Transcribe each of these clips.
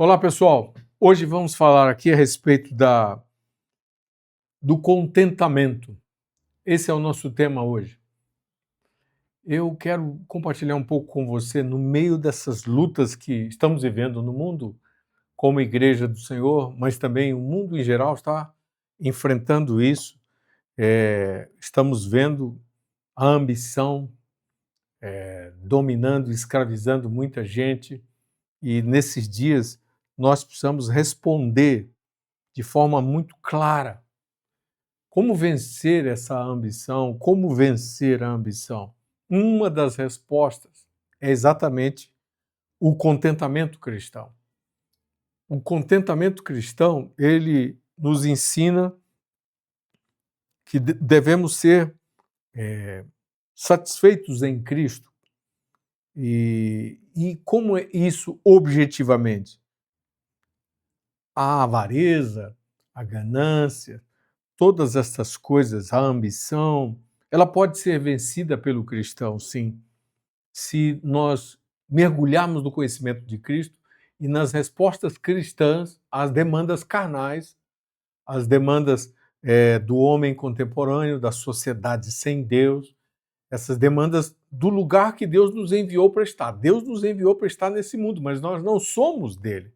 Olá, pessoal. Hoje vamos falar aqui a respeito do contentamento. Esse é o nosso tema hoje. Eu quero compartilhar um pouco com você, no meio dessas lutas que estamos vivendo no mundo, como Igreja do Senhor, mas também o mundo em geral está enfrentando isso. Estamos vendo a ambição dominando e escravizando muita gente, e nesses dias nós precisamos responder de forma muito clara. Como vencer essa ambição? Como vencer a ambição? Uma das respostas é exatamente o contentamento cristão. O contentamento cristão, ele nos ensina que devemos ser satisfeitos em Cristo. E como é isso objetivamente? A avareza, a ganância, todas essas coisas, a ambição, ela pode ser vencida pelo cristão, sim, se nós mergulharmos no conhecimento de Cristo e nas respostas cristãs às demandas carnais, às demandas do homem contemporâneo, da sociedade sem Deus, essas demandas do lugar que Deus nos enviou para estar. Deus nos enviou para estar nesse mundo, mas nós não somos dele.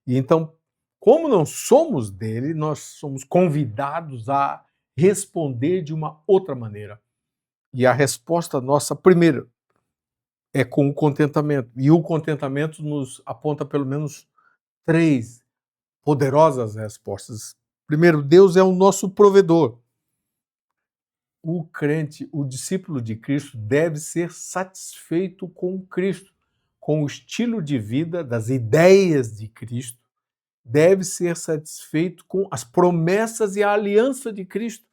E então, como não somos dele, nós somos convidados a responder de uma outra maneira. E a resposta nossa, primeiro, é com o contentamento. E o contentamento nos aponta pelo menos 3 poderosas respostas. Primeiro, Deus é o nosso provedor. O crente, o discípulo de Cristo, deve ser satisfeito com Cristo, com o estilo de vida, das ideias de Cristo, deve ser satisfeito com as promessas e a aliança de Cristo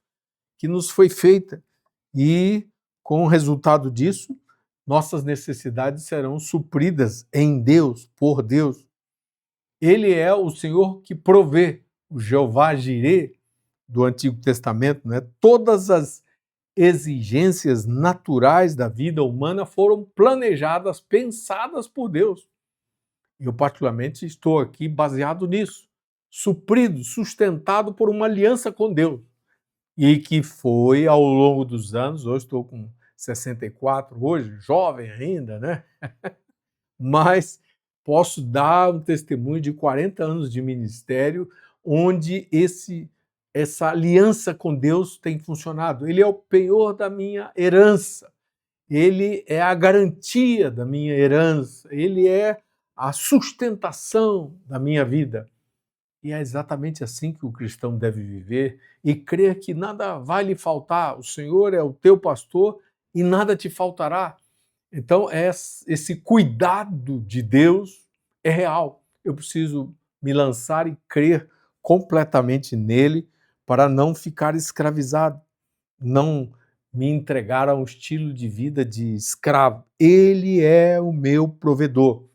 que nos foi feita. E, com o resultado disso, nossas necessidades serão supridas em Deus, por Deus. Ele é o Senhor que provê, o Jeová Jirê do Antigo Testamento, né? Todas as exigências naturais da vida humana foram planejadas, pensadas por Deus. Eu, particularmente, estou aqui baseado nisso, suprido, sustentado por uma aliança com Deus. E que foi, ao longo dos anos, hoje estou com 64, hoje, jovem ainda, né? Mas posso dar um testemunho de 40 anos de ministério, onde essa aliança com Deus tem funcionado. Ele é o penhor da minha herança, ele é a garantia da minha herança, ele é a sustentação da minha vida. E é exatamente assim que o cristão deve viver e crer que nada vai lhe faltar. O Senhor é o teu pastor e nada te faltará. Então, esse cuidado de Deus é real. Eu preciso me lançar e crer completamente nele para não ficar escravizado, não me entregar a um estilo de vida de escravo. Ele é o meu provedor.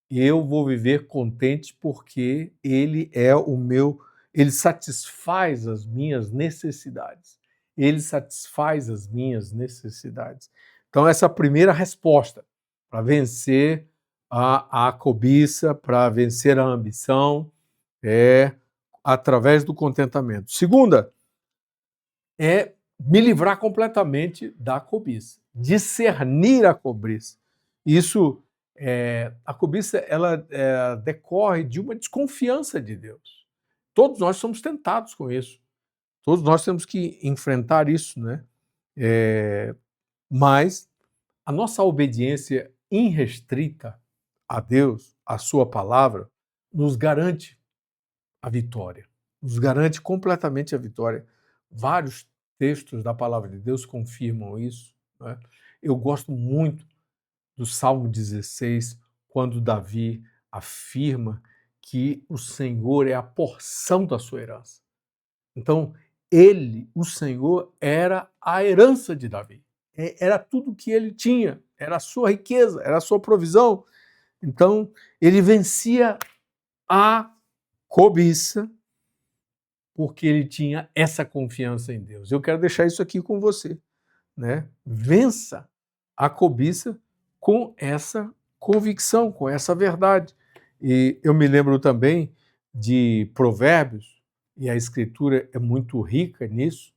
Eu vou viver contente porque ele é o meu, ele satisfaz as minhas necessidades. Ele satisfaz as minhas necessidades. Então, essa é a primeira resposta para vencer a cobiça, para vencer a ambição, é através do contentamento. Segunda, é me livrar completamente da cobiça, discernir a cobiça. Isso, a cobiça, ela decorre de uma desconfiança de Deus. Todos nós somos tentados com isso. Todos nós temos que enfrentar isso, né? Mas a nossa obediência irrestrita a Deus, a sua palavra, nos garante a vitória. Nos garante completamente a vitória. Vários textos da palavra de Deus confirmam isso, né? Eu gosto muito do Salmo 16, quando Davi afirma que o Senhor é a porção da sua herança. Então, ele, o Senhor, era a herança de Davi. Era tudo que ele tinha, era a sua riqueza, era a sua provisão. Então, ele vencia a cobiça porque ele tinha essa confiança em Deus. Eu quero deixar isso aqui com você, né? Vença a cobiça com essa convicção, com essa verdade. E eu me lembro também de Provérbios, e a Escritura é muito rica nisso.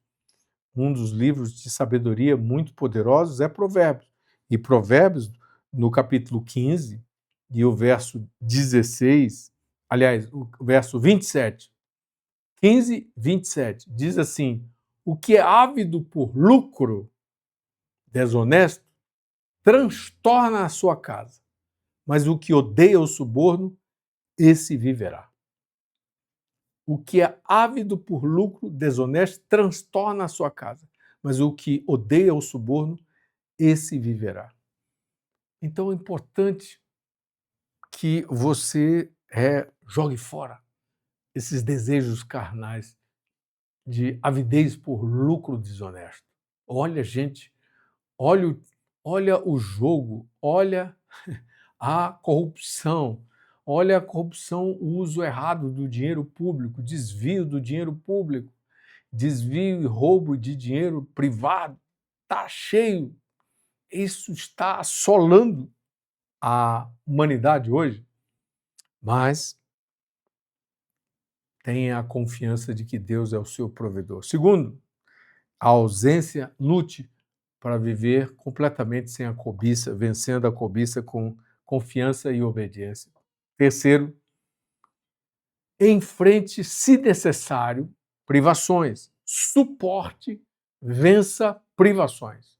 Um dos livros de sabedoria muito poderosos é Provérbios. E Provérbios, no capítulo 15, e o verso 16, aliás, o verso 27, 15, 27, diz assim: o que é ávido por lucro desonesto transtorna a sua casa, mas o que odeia o suborno, esse viverá. O que é ávido por lucro desonesto transtorna a sua casa, mas o que odeia o suborno, esse viverá. Então é importante que você jogue fora esses desejos carnais de avidez por lucro desonesto. Olha, gente, olha, olha o jogo, olha a corrupção, o uso errado do dinheiro público, desvio do dinheiro público, desvio e roubo de dinheiro privado. Está cheio. Isso está assolando a humanidade hoje, mas tenha a confiança de que Deus é o seu provedor. Segundo, a ausência, lute para viver completamente sem a cobiça, vencendo a cobiça com confiança e obediência. Terceiro, enfrente, se necessário, privações. Suporte, vença privações.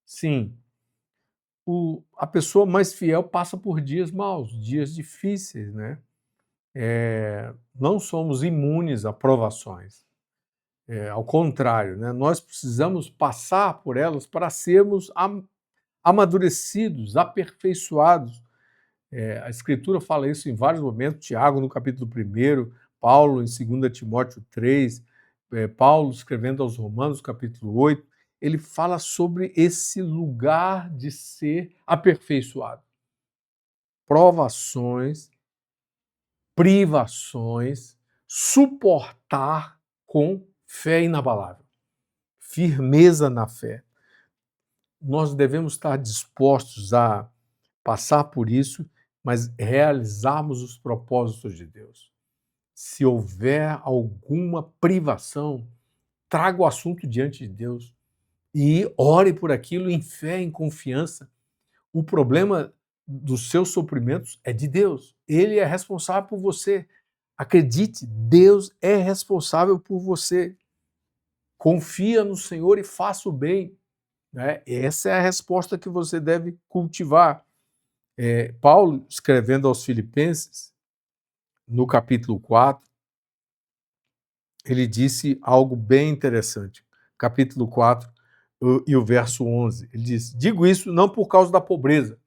Sim, a pessoa mais fiel passa por dias maus, dias difíceis, né? Não somos imunes a provações. Ao contrário, né? Nós precisamos passar por elas para sermos amadurecidos, aperfeiçoados. A Escritura fala isso em vários momentos, Tiago no capítulo 1, Paulo em 2 Timóteo 3, Paulo escrevendo aos Romanos, capítulo 8, ele fala sobre esse lugar de ser aperfeiçoado. Provações, privações, suportar com fé inabalável, firmeza na fé. Nós devemos estar dispostos a passar por isso, mas realizarmos os propósitos de Deus. Se houver alguma privação, traga o assunto diante de Deus e ore por aquilo em fé, em confiança. O problema dos seus sofrimentos é de Deus. Ele é responsável por você. Acredite, Deus é responsável por você. Confia no Senhor e faça o bem. Né? Essa é a resposta que você deve cultivar. Paulo, escrevendo aos Filipenses, no capítulo 4, ele disse algo bem interessante. Capítulo 4 e o verso 11. Ele diz: digo isso não por causa da pobreza,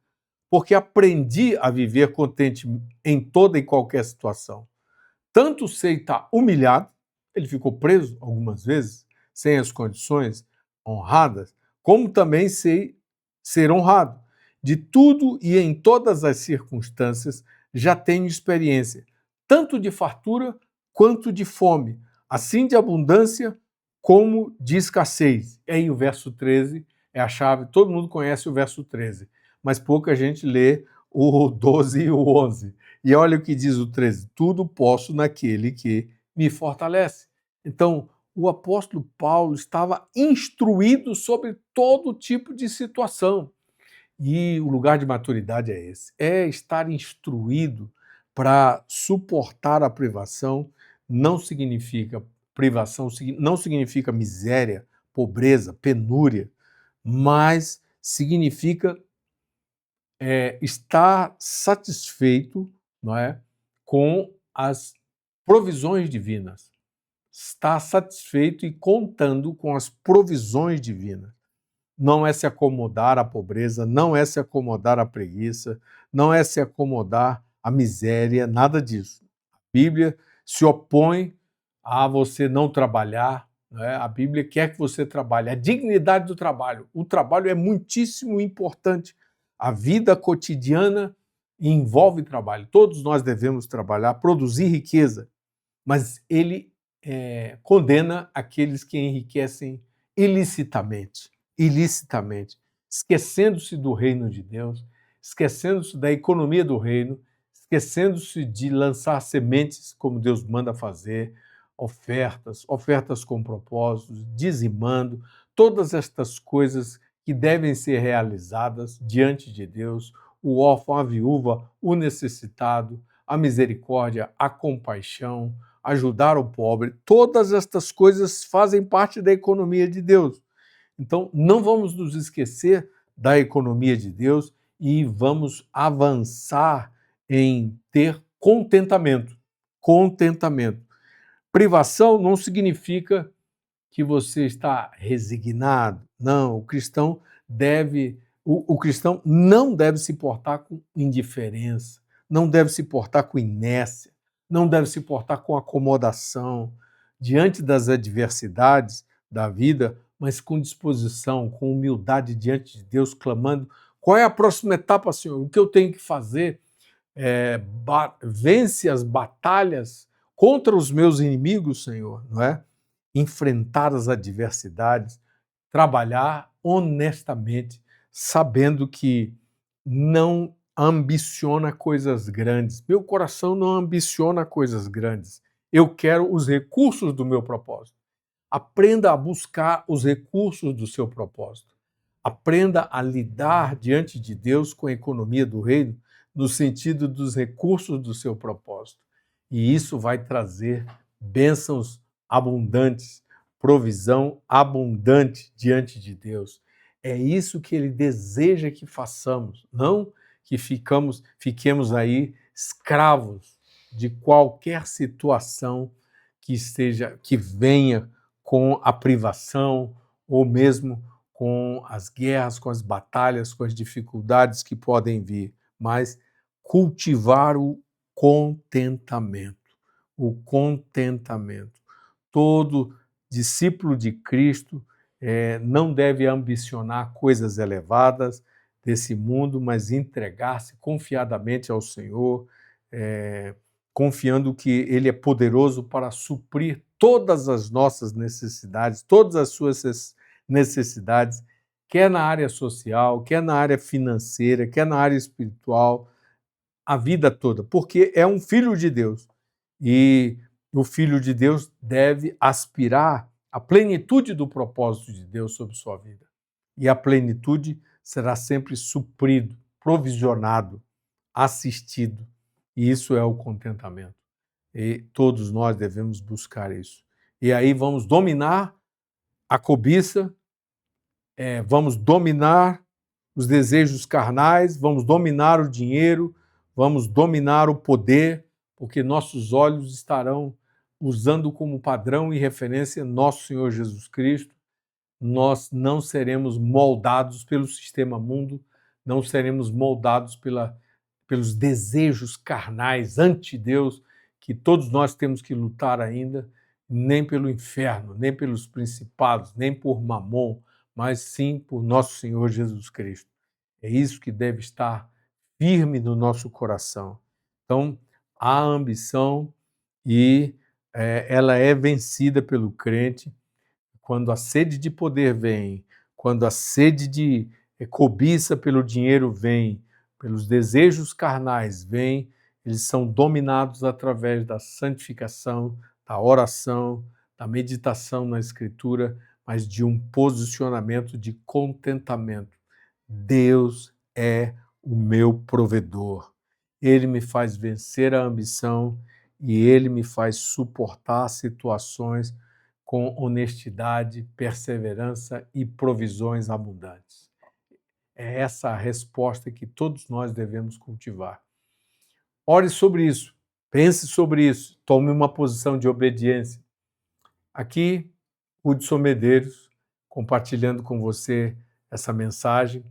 porque aprendi a viver contente em toda e qualquer situação. Tanto sei estar humilhado, ele ficou preso algumas vezes, sem as condições honradas, como também sei ser honrado. De tudo e em todas as circunstâncias já tenho experiência, tanto de fartura quanto de fome, assim de abundância como de escassez. E aí o verso 13 é a chave, todo mundo conhece o verso 13, mas pouca gente lê o 12 e o 11. E olha o que diz o 13: tudo posso naquele que me fortalece. Então, o apóstolo Paulo estava instruído sobre todo tipo de situação. E o lugar de maturidade é esse, é estar instruído para suportar a privação. Não significa privação, não significa miséria, pobreza, penúria, mas significa estar satisfeito, não é, com as provisões divinas. Estar satisfeito e contando com as provisões divinas. Não é se acomodar à pobreza, não é se acomodar à preguiça, não é se acomodar à miséria, nada disso. A Bíblia se opõe a você não trabalhar, né? A Bíblia quer que você trabalhe. A dignidade do trabalho. O trabalho é muitíssimo importante. A vida cotidiana envolve trabalho. Todos nós devemos trabalhar, produzir riqueza, mas ele condena aqueles que enriquecem ilicitamente, esquecendo-se do reino de Deus, esquecendo-se da economia do reino, esquecendo-se de lançar sementes como Deus manda fazer, ofertas com propósitos, dizimando, todas estas coisas que devem ser realizadas diante de Deus, o órfão, a viúva, o necessitado, a misericórdia, a compaixão, ajudar o pobre, todas estas coisas fazem parte da economia de Deus. Então, não vamos nos esquecer da economia de Deus e vamos avançar em ter contentamento. Contentamento. Privação não significa que você está resignado. Não, o cristão não deve se portar com indiferença, não deve se portar com inércia, não deve se portar com acomodação diante das adversidades da vida, mas com disposição, com humildade diante de Deus, clamando: qual é a próxima etapa, Senhor? O que eu tenho que fazer? Vence as batalhas contra os meus inimigos, Senhor, não é? Enfrentar as adversidades, trabalhar honestamente, sabendo que não ambiciona coisas grandes. Meu coração não ambiciona coisas grandes. Eu quero os recursos do meu propósito. Aprenda a buscar os recursos do seu propósito. Aprenda a lidar diante de Deus com a economia do reino, no sentido dos recursos do seu propósito. E isso vai trazer bênçãos abundantes, provisão abundante diante de Deus. É isso que ele deseja que façamos, não que fiquemos aí escravos de qualquer situação que venha com a privação ou mesmo com as guerras, com as batalhas, com as dificuldades que podem vir, mas cultivar o contentamento. O contentamento. Todo discípulo de Cristo não deve ambicionar coisas elevadas desse mundo, mas entregar-se confiadamente ao Senhor, confiando que Ele é poderoso para suprir todas as nossas necessidades, todas as suas necessidades, quer na área social, quer na área financeira, quer na área espiritual, a vida toda, porque é um filho de Deus. E o filho de Deus deve aspirar à plenitude do propósito de Deus sobre sua vida. E a plenitude será sempre suprido, provisionado, assistido. E isso é o contentamento. E todos nós devemos buscar isso. E aí vamos dominar a cobiça, vamos dominar os desejos carnais, vamos dominar o dinheiro, vamos dominar o poder, porque nossos olhos estarão usando como padrão e referência nosso Senhor Jesus Cristo. Nós não seremos moldados pelo sistema mundo, não seremos moldados pelos desejos carnais anti-Deus, que todos nós temos que lutar ainda, nem pelo inferno, nem pelos principados, nem por Mamon, mas sim por nosso Senhor Jesus Cristo. É isso que deve estar firme no nosso coração. Então, a ambição e ela é vencida pelo crente quando a sede de poder vem, quando a sede de cobiça pelo dinheiro vem, pelos desejos carnais vem, eles são dominados através da santificação, da oração, da meditação na Escritura, mas de um posicionamento de contentamento. Deus é o meu provedor. Ele me faz vencer a ambição e ele me faz suportar situações com honestidade, perseverança e provisões abundantes. É essa a resposta que todos nós devemos cultivar. Ore sobre isso, pense sobre isso, tome uma posição de obediência. Aqui, Hudson Medeiros, compartilhando com você essa mensagem.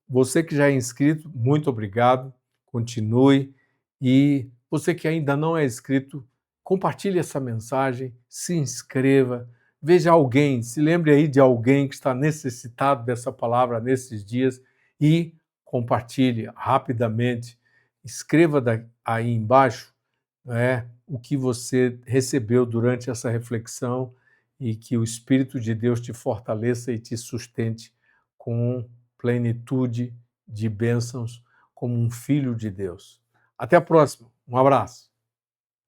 Você que já é inscrito, muito obrigado, continue. E você que ainda não é inscrito, compartilhe essa mensagem, se inscreva, veja alguém, se lembre aí de alguém que está necessitado dessa palavra nesses dias e compartilhe rapidamente. Escreva aí embaixo o que você recebeu durante essa reflexão e que o Espírito de Deus te fortaleça e te sustente com plenitude de bênçãos como um filho de Deus. Até a próxima. Um abraço.